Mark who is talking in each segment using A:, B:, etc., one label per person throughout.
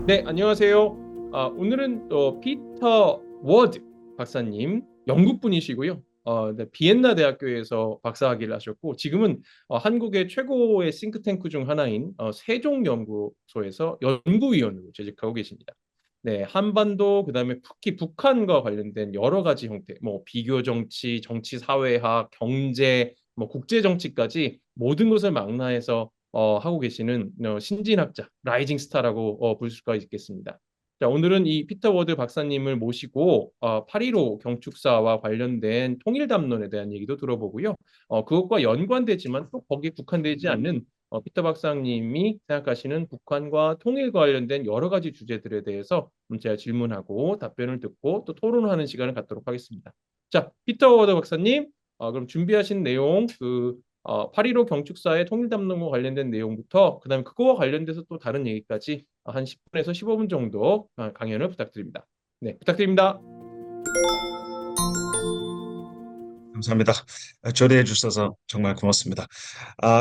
A: 네, 안녕하세요. 오늘은 또 피터 워드 박사님, 영국 분이시고요. 네, 비엔나 대학교에서 박사학위를 하셨고, 지금은 한국의 최고의 싱크탱크 중 하나인 세종연구소에서 연구위원으로 재직하고 계십니다. 네, 한반도, 그다음에 특히 북한과 관련된 여러 가지 형태, 뭐 비교 정치, 정치 사회학, 경제, 뭐 국제 정치까지 모든 것을 망라해서 하고 계시는 신진학자, 라이징 스타라고 볼 수가 있겠습니다. 자, 오늘은 이 피터 워드 박사님을 모시고 8.15 경축사와 관련된 통일 담론에 대한 얘기도 들어보고요. 그것과 연관되지만 또 거기에 국한되지 않는 피터 박사님이 생각하시는 북한과 통일 관련된 여러 가지 주제들에 대해서 제가 질문하고 답변을 듣고 또 토론하는 시간을 갖도록 하겠습니다. 자, 피터 워드 박사님, 그럼 준비하신 내용 8.15 경축사의 통일담론과 관련된 내용부터 그다음에 그거와 관련돼서 또 다른 얘기까지 한 10분에서 15분 정도 강연을 부탁드립니다. 네, 부탁드립니다.
B: 감사합니다. 초대해 주셔서 정말 고맙습니다.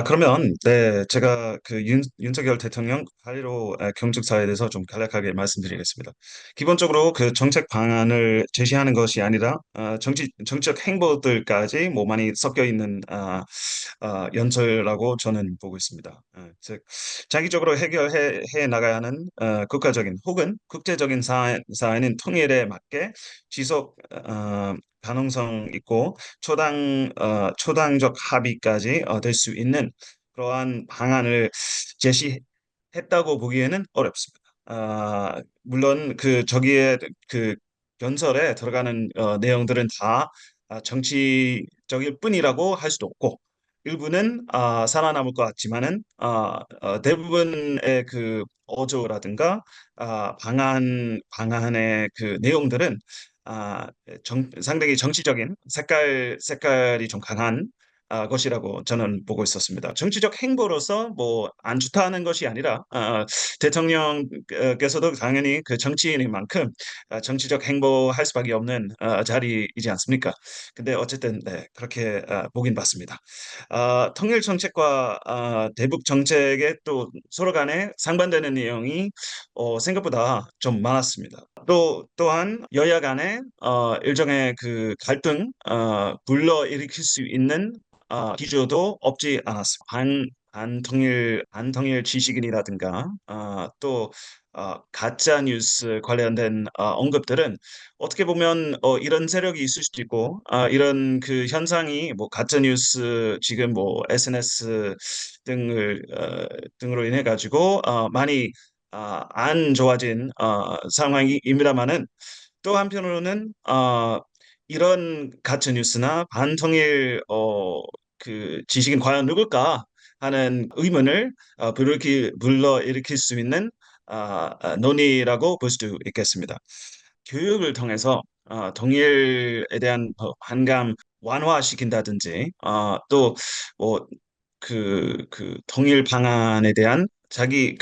B: 그러면 네, 제가 그 윤석열 대통령 8.15 경축사에 대해서 좀 간략하게 말씀드리겠습니다. 기본적으로 그 정책 방안을 제시하는 것이 아니라 정치적 행보들까지 뭐 많이 섞여 있는 연설이라고 저는 보고 있습니다. 즉 장기적으로 해결해 나가야 하는 국가적인 혹은 국제적인 사안인 통일에 맞게 지속 가능성 있고 초당적 합의까지 될 수 있는 그러한 방안을 제시했다고 보기에는 어렵습니다. 물론 그 저기에 그 연설에 들어가는 내용들은 다 정치적일 뿐이라고 할 수도 없고 일부는 살아남을 것 같지만은 대부분의 그 어조라든가 방안의 그 내용들은 상당히 정치적인 색깔이 좀 강한 것이라고 저는 보고 있었습니다. 정치적 행보로서 뭐 안 좋다는 것이 아니라 대통령께서도 당연히 그 정치인인 만큼 정치적 행보할 수밖에 없는 자리이지 않습니까? 근데 어쨌든 네, 그렇게 보긴 봤습니다. 통일 정책과 대북 정책에 또 서로 간에 상반되는 내용이 생각보다 좀 많았습니다. 또한 여야 간에 일종의 그 갈등 불러일으킬 수 있는 기조도 없지 않았습니다. 반통일 지식인이라든가 또 가짜 뉴스 관련된 언급들은 어떻게 보면 이런 세력이 있을 수도 있고 이런 그 현상이 뭐 가짜 뉴스 지금 뭐 SNS 등으로 인해 가지고 많이 안 좋아진 상황입니다만은 또 한편으로는 이런 가짜 뉴스나 반통일 그 지식인 과연 누굴까 하는 의문을 불러일으킬 수 있는 논의라고 볼 수도 있겠습니다. 교육을 통해서 통일에 대한 반감 완화시킨다든지 또뭐 그 통일 방안에 대한 자기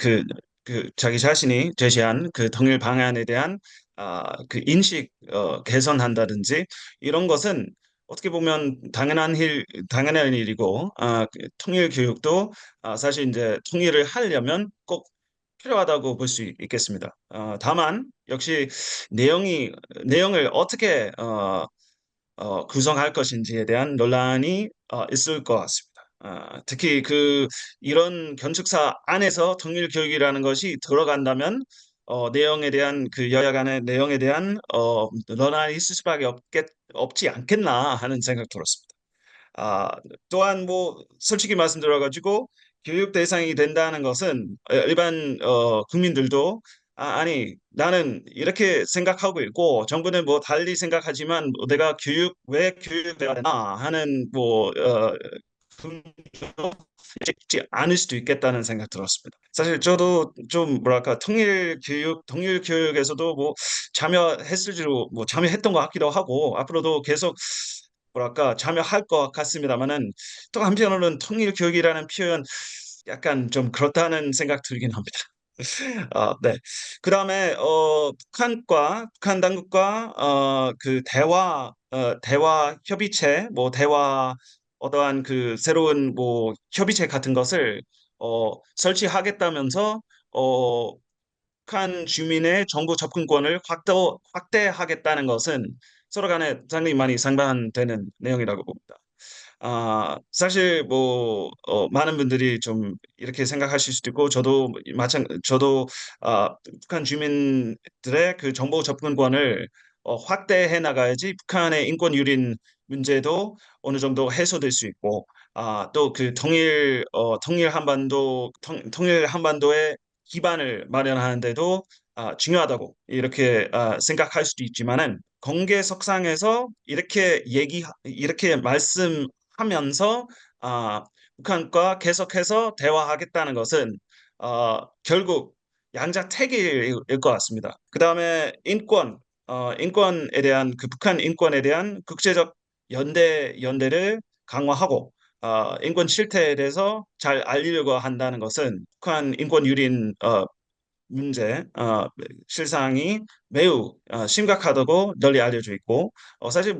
B: 자신이 제시한 그 통일 방안에 대한 그 인식 개선한다든지 이런 것은 어떻게 보면 당연한 일이고 그 통일 교육도 사실 이제 통일을 하려면 꼭 필요하다고 볼 수 있겠습니다. 다만 역시 내용이 내용을 어떻게 구성할 것인지에 대한 논란이 있을 것 같습니다. 특히 그 이런 건축사 안에서 통일 교육이라는 것이 들어간다면 내용에 대한 그 여야 간의 내용에 대한 논란이 있을 수밖에 없지 않겠나 하는 생각 들었습니다. 아, 또한 뭐 솔직히 말씀드려가지고 교육 대상이 된다는 것은 일반 국민들도 아니 나는 이렇게 생각하고 있고 정부는 뭐 달리 생각하지만 뭐 내가 왜 교육돼야 되나 하는 뭐 국민들도 쉽지 않을 수도 있겠다는 생각 들었습니다. 사실 저도 좀 뭐랄까 통일 교육에서도 뭐 참여했을지로 뭐 참여했던 것 같기도 하고 앞으로도 계속 뭐랄까 참여할 것 같습니다만은 또 한편으로는 통일 교육이라는 표현 약간 좀 그렇다는 생각 들긴 합니다. 네. 그다음에 북한 당국과 그 대화 협의체 뭐 대화 어떠한 그 새로운 뭐 협의체 같은 것을 설치하겠다면서 어 북한 주민의 정보 접근권을 확대하겠다는 것은 서로 간에 상당히 많이 상반되는 내용이라고 봅니다. 사실 많은 분들이 좀 이렇게 생각하실 수도 있고 저도 북한 주민들의 그 정보 접근권을 확대해 나가야지 북한의 인권 유린 문제도 어느 정도 해소될 수 있고 또 그 통일 한반도의 기반을 마련하는데도 중요하다고 이렇게 생각할 수도 있지만은 공개석상에서 이렇게 말씀하면서 아, 북한과 계속해서 대화하겠다는 것은 결국 양자택일일 것 같습니다. 그다음에 인권에 대한 그 북한 인권에 대한 국제적 연대를 강화하고 인권 실태에 대해서 잘 알리려고 한다는 것은 북한 인권 유린 문제, 실상이 매우 심각하다고 널리 알려져 있고, 사실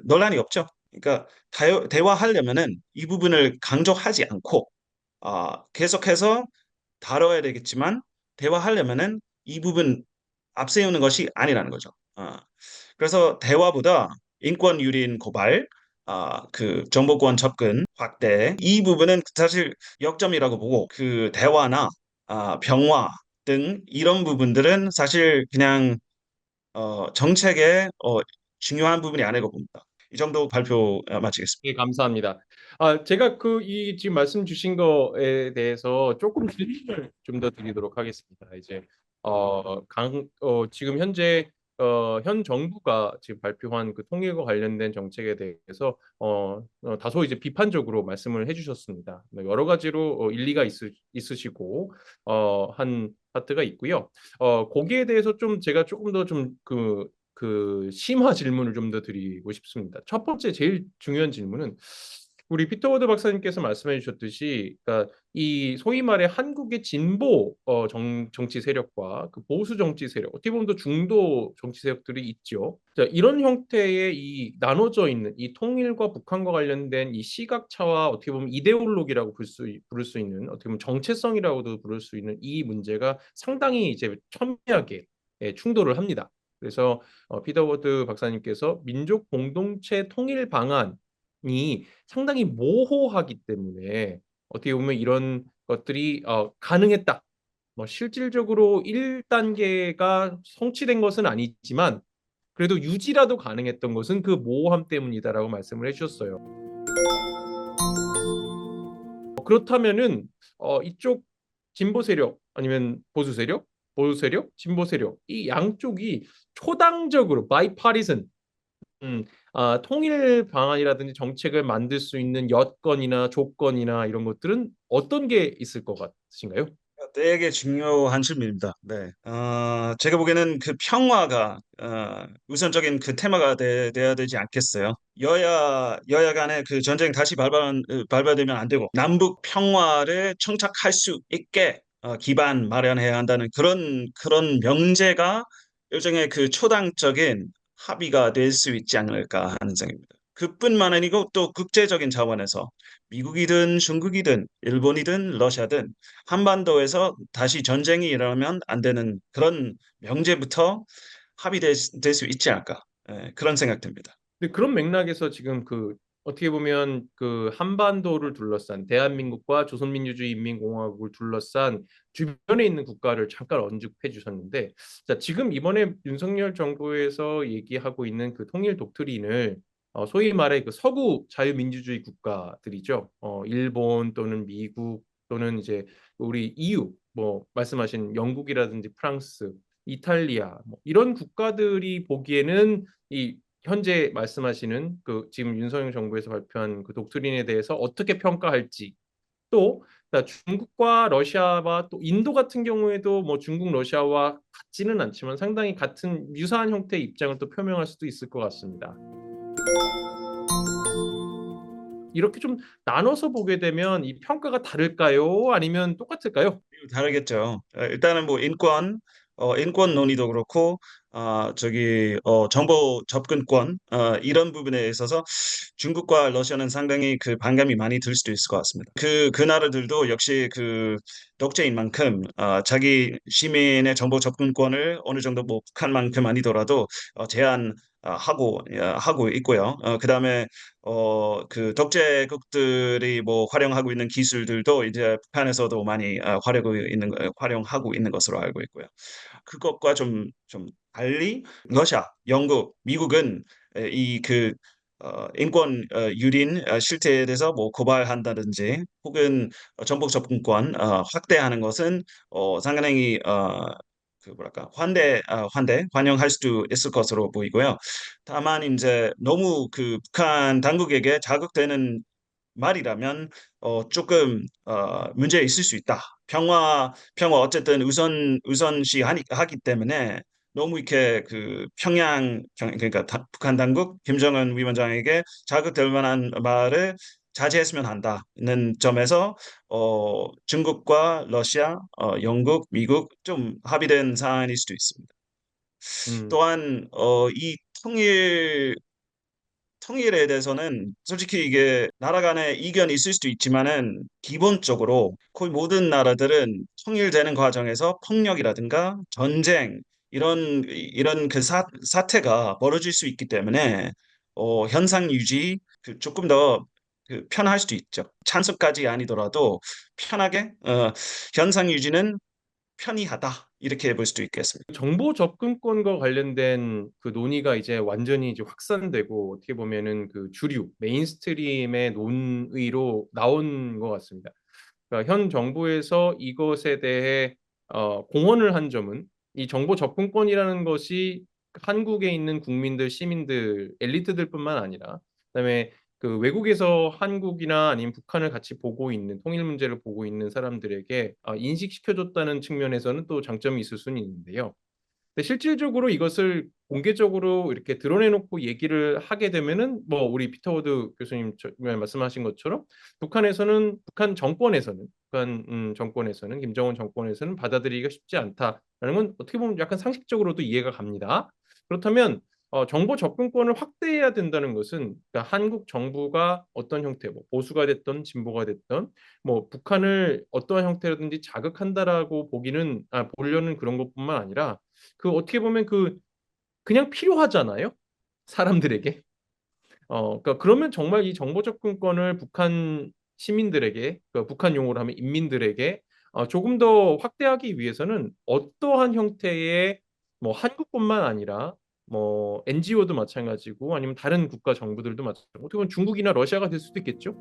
B: 논란이 없죠. 그러니까 대화하려면은 이 부분을 강조하지 않고, 계속해서 다뤄야 되겠지만, 대화하려면은 이 부분 앞세우는 것이 아니라는 거죠. 그래서 대화보다 인권 유린 고발, 그 정보권 접근 확대 이 부분은 사실 역점이라고 보고 그 대화나 병화 등 이런 부분들은 사실 그냥 정책의 중요한 부분이 아니라고 봅니다. 이 정도 발표 마치겠습니다.
A: 예, 감사합니다. 제가 이 지금 말씀 주신 거에 대해서 조금 질문을 좀 더 드리도록 하겠습니다. 이제 지금 현재 현 정부가 지금 발표한 그 통일과 관련된 정책에 대해서 다소 이제 비판적으로 말씀을 해주셨습니다. 여러 가지로 일리가 있으시고 한 파트가 있고요. 거기에 대해서 좀 제가 조금 더 좀 심화 질문을 좀 더 드리고 싶습니다. 첫 번째 제일 중요한 질문은 우리 피터 워드 박사님께서 말씀해 주셨듯이, 그러니까 이 소위 말해 한국의 진보 정치 세력과 그 보수 정치 세력, 어떻게 보면 또 중도 정치 세력들이 있죠. 자, 이런 형태의 이 나눠져 있는 이 통일과 북한과 관련된 이 시각차와 어떻게 보면 이데올로기라고 부를 수 있는, 어떻게 보면 정체성이라고도 부를 수 있는 이 문제가 상당히 이제 첨예하게 충돌을 합니다. 그래서 피터 워드 박사님께서 민족 공동체 통일 방안이 상당히 모호하기 때문에 어떻게 보면 이런 것들이 가능했다. 실질적으로 1단계가 성취된 것은 아니지만 그래도 유지라도 가능했던 것은 그 모호함 때문이다라고 말씀을 해주셨어요. 그렇다면은 이쪽 진보 세력 아니면 보수 세력, 진보 세력 이 양쪽이 초당적으로 bipartisan 통일 방안이라든지 정책을 만들 수 있는 여건이나 조건이나 이런 것들은 어떤 게 있을 것 같으신가요?
B: 되게 중요한 질문입니다. 네. 제가 보기에는 그 평화가 우선적인 그 테마가 돼야 되지 않겠어요? 여야 간의 그 전쟁 다시 발발되면 안 되고 남북 평화를 청착할 수 있게 기반 마련해야 한다는 그런 명제가 일종의 그 초당적인 합의가 될 수 있지 않을까 하는 생각입니다. 그뿐만 아니고 또 국제적인 차원에서 미국이든 중국이든 일본이든 러시아든 한반도에서 다시 전쟁이 일어나면 안 되는 그런 명제부터 합의될 수 있지 않을까. 그런 생각 듭니다.
A: 근데 그런 맥락에서 지금 어떻게 보면 그 한반도를 둘러싼 대한민국과 조선민주주의인민공화국을 둘러싼 주변에 있는 국가를 잠깐 언급해 주셨는데, 자, 지금 이번에 윤석열 정부에서 얘기하고 있는 그 통일 독트린을 소위 말해 그 서구 자유민주주의 국가들이죠. 일본 또는 미국 또는 이제 우리 EU 말씀하신 영국이라든지 프랑스, 이탈리아 이런 국가들이 보기에는 이 현재 말씀하시는 그 지금 윤석열 정부에서 발표한 그 독트린에 대해서 어떻게 평가할지, 또 중국과 러시아와 또 인도 같은 경우에도 중국 러시아와 같지는 않지만 상당히 같은 유사한 형태의 입장을 또 표명할 수도 있을 것 같습니다. 이렇게 좀 나눠서 보게 되면 이 평가가 다를까요? 아니면 똑같을까요?
B: 다르겠죠. 일단은 인권 논의도 그렇고 정보 접근권 이런 부분에 있어서 중국과 러시아는 상당히 그 반감이 많이 들 수도 있을 것 같습니다. 그 나라들도 역시 그 독재인 만큼 자기 시민의 정보 접근권을 어느 정도 뭐 북한만큼 아니더라도 제한 하고 있고요. 그다음에 그 독재국들이 뭐 활용하고 있는 기술들도 이제 북한에서도 많이 활용하고 있는 것으로 알고 있고요. 그것과 좀 달리 러시아, 영국, 미국은 이그 인권 유린 실태에 대해서 뭐 고발한다든지 혹은 정보 접근권 확대하는 것은 상당히 그 뭐랄까 환영할 수도 있을 것으로 보이고요. 다만 이제 너무 그 북한 당국에게 자극되는 말이라면 조금 문제 있을 수 있다. 평화 어쨌든 우선시 하기 때문에 너무 이렇게 그 그러니까 북한 당국 김정은 위원장에게 자극될 만한 말을 자제했으면 한다는 점에서 중국과 러시아, 영국, 미국 좀 합의된 사안일 수도 있습니다.
A: 음,
B: 또한 이 통일에 대해서는 솔직히 이게 나라 간의 이견이 있을 수도 있지만은 기본적으로 거의 모든 나라들은 통일되는 과정에서 폭력이라든가 전쟁 이런 그 사태가 벌어질 수 있기 때문에 현상 유지 조금 더 그 편할 수도 있죠. 찬성까지 아니더라도 편하게 현상 유지는 편이하다 이렇게 볼 수도 있겠습니다.
A: 정보 접근권과 관련된 그 논의가 이제 완전히 이제 확산되고 어떻게 보면은 그 주류 메인스트림의 논의로 나온 것 같습니다. 그러니까 현 정부에서 이것에 대해 공언을 한 점은 이 정보 접근권이라는 것이 한국에 있는 국민들, 시민들, 엘리트들뿐만 아니라 그다음에 그 외국에서 한국이나 아니면 북한을 같이 보고 있는 통일 문제를 보고 있는 사람들에게 인식시켜줬다는 측면에서는 또 장점이 있을 수는 있는데요. 근데 실질적으로 이것을 공개적으로 이렇게 드러내놓고 얘기를 하게 되면은 뭐 우리 피터 워드 교수님 말씀하신 것처럼 북한 정권에서는 김정은 정권에서는 받아들이기가 쉽지 않다라는 건 어떻게 보면 약간 상식적으로도 이해가 갑니다. 그렇다면 정보 접근권을 확대해야 된다는 것은 그러니까 한국 정부가 어떤 형태, 뭐 보수가 됐던 진보가 됐던 뭐 북한을 어떠한 형태로든지 자극한다라고 보려는 그런 것뿐만 아니라 그 어떻게 보면 그냥 필요하잖아요. 사람들에게. 그러니까 그러면 정말 이 정보 접근권을 북한 시민들에게, 그러니까 북한 용어로 하면 인민들에게 조금 더 확대하기 위해서는 어떠한 형태의 뭐 한국뿐만 아니라 뭐 NGO도 마찬가지고 아니면 다른 국가 정부들도 마찬가지고 어떻게 보면 중국이나 러시아가 될 수도 있겠죠.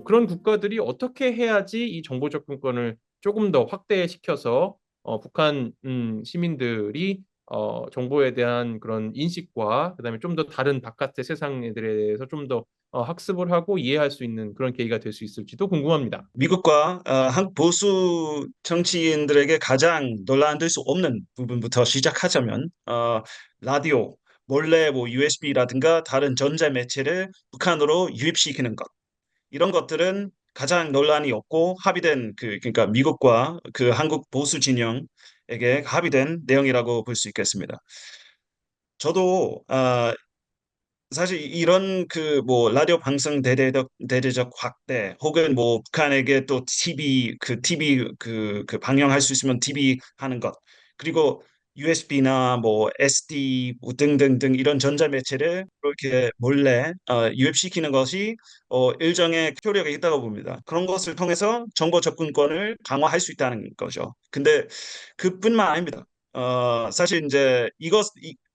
A: 그런 국가들이 어떻게 해야지 이 정보 접근권을 조금 더 확대시켜서 북한 시민들이 정보에 대한 그런 인식과 그다음에 좀 더 다른 바깥의 세상에 대해서 좀 더 학습을 하고 이해할 수 있는 그런 계기가 될 수 있을지도 궁금합니다.
B: 미국과 한국 보수 정치인들에게 가장 논란될 수 없는 부분부터 시작하자면 라디오, 몰래 뭐 USB라든가 다른 전자 매체를 북한으로 유입시키는 것 이런 것들은 가장 논란이 없고 합의된 그러니까 미국과 그 한국 보수 진영에게 합의된 내용이라고 볼 수 있겠습니다. 저도 사실 이런 그 뭐 라디오 방송 대대적 확대 혹은 뭐 북한에게 또 TV 그 방영할 수 있으면 TV 하는 것 그리고 USB나 뭐 SD 뭐 등등등 이런 전자매체를 그렇게 몰래 유입시키는 것이 일정의 효력이 있다고 봅니다. 그런 것을 통해서 정보 접근권을 강화할 수 있다는 거죠. 근데 그뿐만 아닙니다. 사실 이제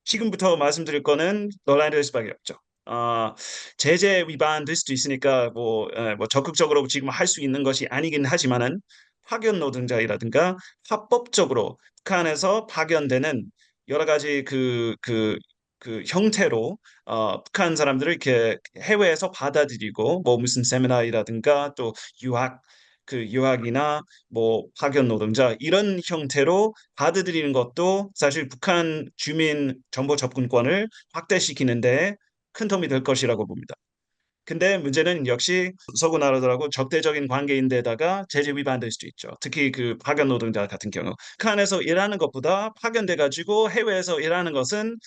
B: 지금부터 말씀드릴 거는 논란이 될 수밖에 없죠. 어, 제재 위반될 수도 있으니까 뭐 적극적으로 지금 할 수 있는 것이 아니긴 하지만은 파견 노동자이라든가 합법적으로 북한에서 파견되는 여러 가지 그 형태로 북한 사람들을 이렇게 해외에서 받아들이고 뭐 무슨 세미나이라든가 또 유학 유학이나 뭐 파견 노동자 이런 형태로 받아들이는 것도 사실 북한 주민 정보 접근권을 확대시키는 데 큰 도움이 될 것이라고 봅니다. 근데 문제는 역시 서구 나라들하고 적대적인 관계인데다가 제재 위반될 수도 있죠. 특히 그 파견 노동자 같은 경우 북한에서 일하는 것보다 파견돼 가지고 해외에서 일하는 것은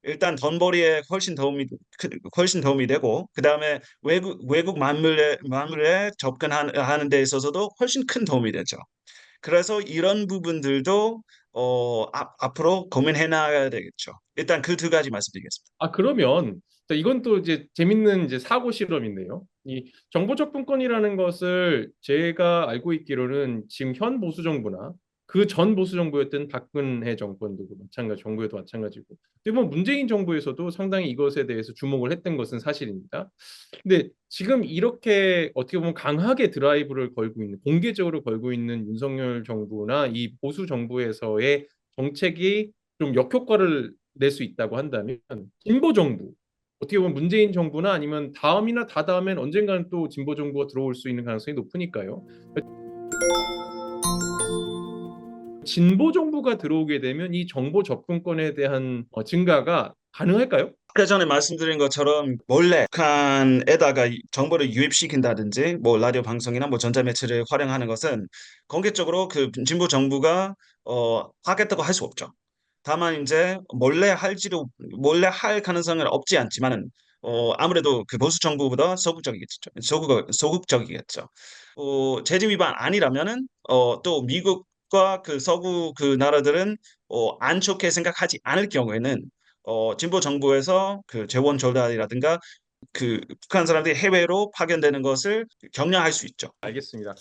B: 일단 돈벌이에 훨씬 도움이 되고 그다음에 외국 만물에 접근하는 데 있어서도 훨씬 큰 도움이 되죠. 그래서 이런 부분들도 앞으로 고민해 나가야 되겠죠. 일단 그 두 가지 말씀드리겠습니다.
A: 아 그러면 자 이건 또 이제 재밌는 이제 사고 실험인데요. 이 정보 접근권이라는 것을 제가 알고 있기로는 지금 현 보수 정부나 그전 보수 정부였던 박근혜 정권도 마찬가지 정부에도 마찬가지고 어떻게 보면 문재인 정부에서도 상당히 이것에 대해서 주목을 했던 것은 사실입니다. 근데 지금 이렇게 어떻게 보면 강하게 드라이브를 걸고 있는 공개적으로 걸고 있는 윤석열 정부나 이 보수 정부에서의 정책이 좀 역효과를 낼 수 있다고 한다면 진보 정부 어떻게 보면 문재인 정부나 아니면 다음이나 다다음엔 언젠가는 또 진보 정부가 들어올 수 있는 가능성이 높으니까요. 진보 정부가 들어오게 되면 이 정보 접근권에 대한 증가가 가능할까요?
B: 아까 전에 말씀드린 것처럼 몰래 북한에다가 정보를 유입시킨다든지 뭐 라디오 방송이나 뭐 전자매체를 활용하는 것은 공개적으로 그 진보 정부가 하겠다고 할 수 없죠. 다만 이제 몰래 할 가능성은 없지 않지만은 아무래도 그 보수 정부보다 소극적이겠죠. 소극적이겠죠. 제재 위반 아니라면은 또 미국과 그 서구 그 나라들은 안 좋게 생각하지 않을 경우에는 진보 정부에서 그 재원 조달이라든가 그 북한 사람들이 해외로 파견되는 것을 격려할 수 있죠.
A: 알겠습니다.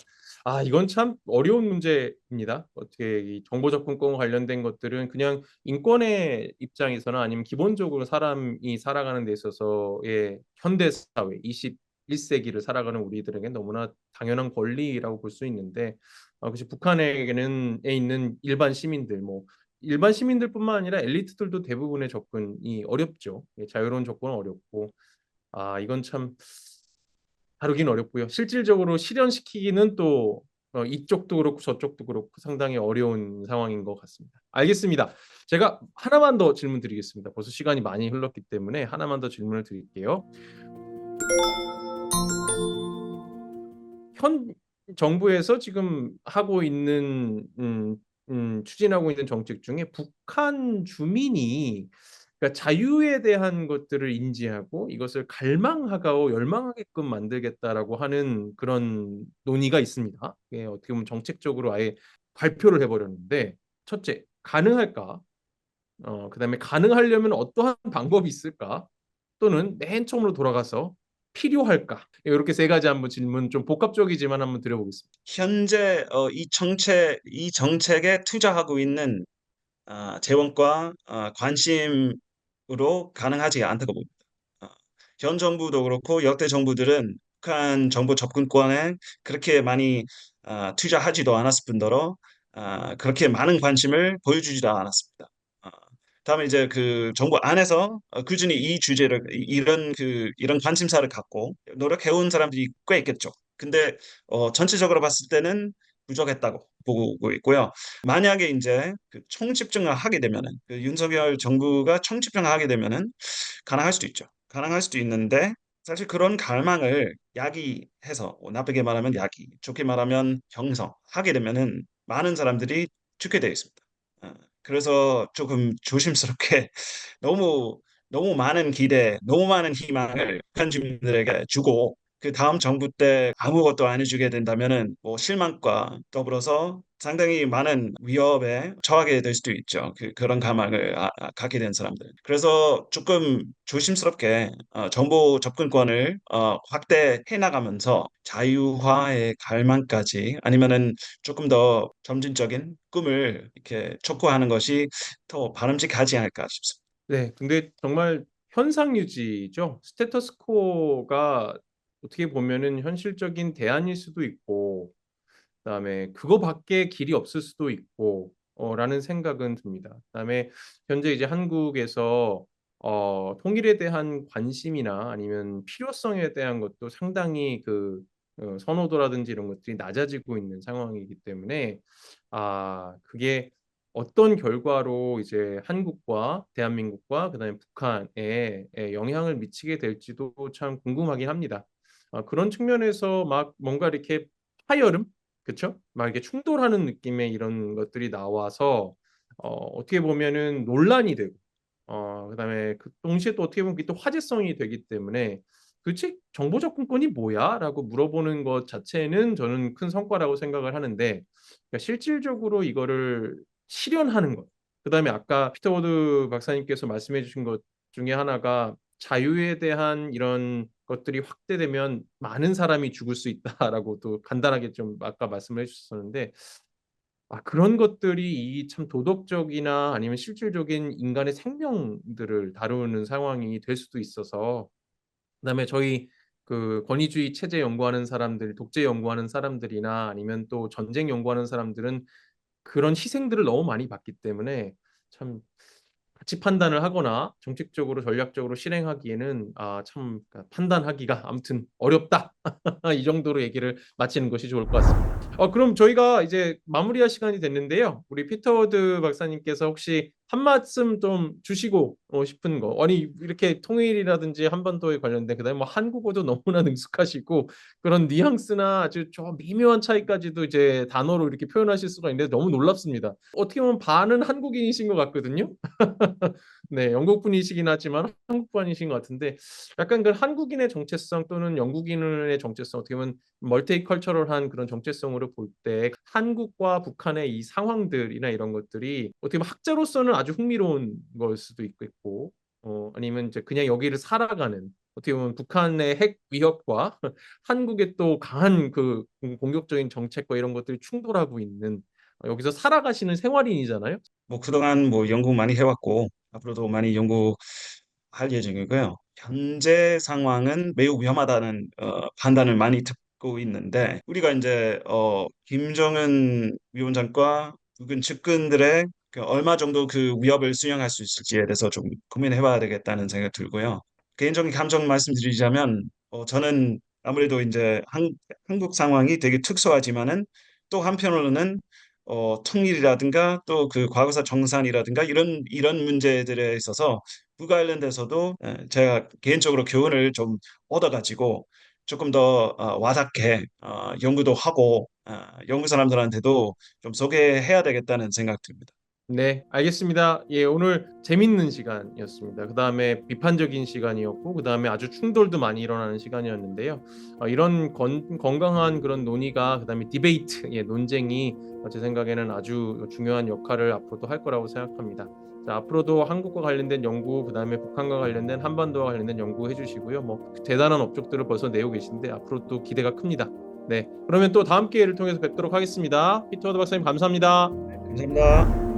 A: 아 이건 참 어려운 문제입니다. 어떻게 이 정보 접근권 관련된 것들은 그냥 인권의 입장에서나 아니면 기본적으로 사람이 살아가는 데 있어서의 현대 사회 21세기를 살아가는 우리들에게 너무나 당연한 권리라고 볼 수 있는데 그치 북한에게는 에 있는 일반 시민들 뭐 일반 시민들뿐만 아니라 엘리트들도 대부분의 접근이 어렵죠. 예 자유로운 접근은 어렵고 아 이건 참 다루긴 어렵고요. 실질적으로 실현시키기는 또 이쪽도 그렇고 저쪽도 그렇고 상당히 어려운 상황인 것 같습니다. 알겠습니다. 제가 하나만 더 질문 드리겠습니다. 벌써 시간이 많이 흘렀기 때문에 하나만 더 질문을 드릴게요. 현 정부에서 지금 하고 있는 추진하고 있는 정책 중에 북한 주민이 그러니까 자유에 대한 것들을 인지하고 이것을 갈망하고 열망하게끔 만들겠다라고 하는 그런 논의가 있습니다. 예, 어떻게 보면 정책적으로 아예 발표를 해버렸는데 첫째, 가능할까? 그다음에 가능하려면 어떠한 방법이 있을까? 또는 맨 처음으로 돌아가서 필요할까? 이렇게 세 가지 한번 질문 좀 복합적이지만 한번 드려보겠습니다.
B: 현재 이 정책에 투자하고 있는 재원과 관심으로 가능하지 않다고 봅니다. 어, 현 정부도 그렇고 역대 정부들은 북한 정보 접근권에 그렇게 많이 투자하지도 않았을 뿐더러 그렇게 많은 관심을 보여주지도 않았습니다. 어, 다음에 이제 그 정부 안에서 꾸준히 이 주제를 이런 관심사를 갖고 노력해온 사람들이 꽤 있겠죠. 근데 전체적으로 봤을 때는 부족했다고 보고 있고요. 만약에 이제 그 총집중을 하게 되면은 그 윤석열 정부가 총집중을 하게 되면은 가능할 수도 있죠. 가능할 수도 있는데 사실 그런 갈망을 야기해서 나쁘게 말하면 야기, 좋게 말하면 형성하게 되면은 많은 사람들이 죽게 되어 있습니다. 어, 그래서 조금 조심스럽게 너무 너무 많은 기대, 너무 많은 희망을 북한 주민들에게 주고 그 다음 정부 때 아무것도 안 해주게 된다면은 뭐 실망과 더불어서 상당히 많은 위협에 처하게 될 수도 있죠. 그런 가망을 갖게 된 사람들. 그래서 조금 조심스럽게 정보 접근권을 확대해 나가면서 자유화의 갈망까지 아니면은 조금 더 점진적인 꿈을 이렇게 촉구하는 것이 더 바람직하지 않을까 싶습니다.
A: 네. 근데 정말 현상 유지죠. 스테터스 코어가 어떻게 보면은 현실적인 대안일 수도 있고 그다음에 그거밖에 길이 없을 수도 있고 라는 생각은 듭니다. 그다음에 현재 이제 한국에서 통일에 대한 관심이나 아니면 필요성에 대한 것도 상당히 그 선호도라든지 이런 것들이 낮아지고 있는 상황이기 때문에 그게 어떤 결과로 이제 한국과 대한민국과 그다음에 북한에 영향을 미치게 될지도 참 궁금하긴 합니다. 그런 측면에서 막 뭔가 이렇게 파열음, 그쵸? 막 이렇게 충돌하는 느낌의 이런 것들이 나와서 어떻게 보면은 논란이 되고 그다음에 그 동시에 또 어떻게 보면 그게 또 화제성이 되기 때문에 "도대체 정보 접근권이 뭐야?"라고 물어보는 것 자체는 저는 큰 성과라고 생각을 하는데 그러니까 실질적으로 이거를 실현하는 것 그다음에 아까 피터 워드 박사님께서 말씀해 주신 것 중에 하나가 "자유에 대한 이런 것들이 확대되면 많은 사람이 죽을 수 있다."라고 또 간단하게 좀 아까 말씀을 해 주셨었는데 그런 것들이 이 참 도덕적이나 아니면 실질적인 인간의 생명들을 다루는 상황이 될 수도 있어서 그다음에 저희 그 권위주의 체제 연구하는 사람들, 독재 연구하는 사람들이나 아니면 또 전쟁 연구하는 사람들은 그런 희생들을 너무 많이 봤기 때문에 참 가치 판단을 하거나 정책적으로 전략적으로 실행하기에는 참 판단하기가 아무튼 어렵다. 이 정도로 얘기를 마치는 것이 좋을 것 같습니다. 그럼 저희가 이제 마무리할 시간이 됐는데요. 우리 피터 워드 박사님께서 혹시 한 말씀 좀 주시고 싶은 거 아니 이렇게 통일이라든지 한반도에 관련된 그다음에 뭐 한국어도 너무나 능숙하시고 그런 뉘앙스나 아주 좀 미묘한 차이까지도 이제 단어로 이렇게 표현하실 수가 있는데 너무 놀랍습니다. 어떻게 보면 반은 한국인이신 것 같거든요. 네. 영국 분이시긴 하지만 한국 분이신 것 같은데 약간 그 한국인의 정체성 또는 영국인의 정체성 어떻게 보면 멀티컬처럴한 그런 정체성으로 볼 때 한국과 북한의 이 상황들이나 이런 것들이 어떻게 보면 학자로서는 아주 흥미로운 걸 수도 있겠고 아니면 이제 그냥 여기를 살아가는 어떻게 보면 북한의 핵 위협과 한국의 또 강한 그 공격적인 정책과 이런 것들이 충돌하고 있는 여기서 살아가시는 생활인이잖아요.
B: 뭐 그동안 뭐 연구 많이 해왔고 앞으로도 많이 연구할 예정이고요. 현재 상황은 매우 위험하다는 판단을 많이 듣고 있는데 우리가 이제 김정은 위원장과 북은 측근들의 그 얼마 정도 그 위협을 수용할 수 있을지에 대해서 좀 고민해봐야 되겠다는 생각이 들고요. 개인적인 감정 말씀드리자면 저는 아무래도 이제 한국 상황이 되게 특수하지만은 또 한편으로는 통일이라든가 또 그 과거사 정산이라든가 이런 문제들에 있어서 북 아일랜드에서도 제가 개인적으로 교훈을 좀 얻어가지고 조금 더 와닿게 연구도 하고 연구 사람들한테도 좀 소개해야 되겠다는 생각 듭니다.
A: 네, 알겠습니다. 예, 오늘 재밌는 시간이었습니다. 그다음에 비판적인 시간이었고, 그다음에 아주 충돌도 많이 일어나는 시간이었는데요. 이런 건강한 그런 논의가, 그다음에 디베이트, 예, 논쟁이 제 생각에는 아주 중요한 역할을 앞으로도 할 거라고 생각합니다. 자, 앞으로도 한국과 관련된 연구, 그다음에 북한과 관련된 한반도와 관련된 연구 해주시고요. 뭐 대단한 업적들을 벌써 내고 계신데 앞으로 또 기대가 큽니다. 네, 그러면 또 다음 기회를 통해서 뵙도록 하겠습니다. 피터 워드 박사님 감사합니다.
B: 감사합니다.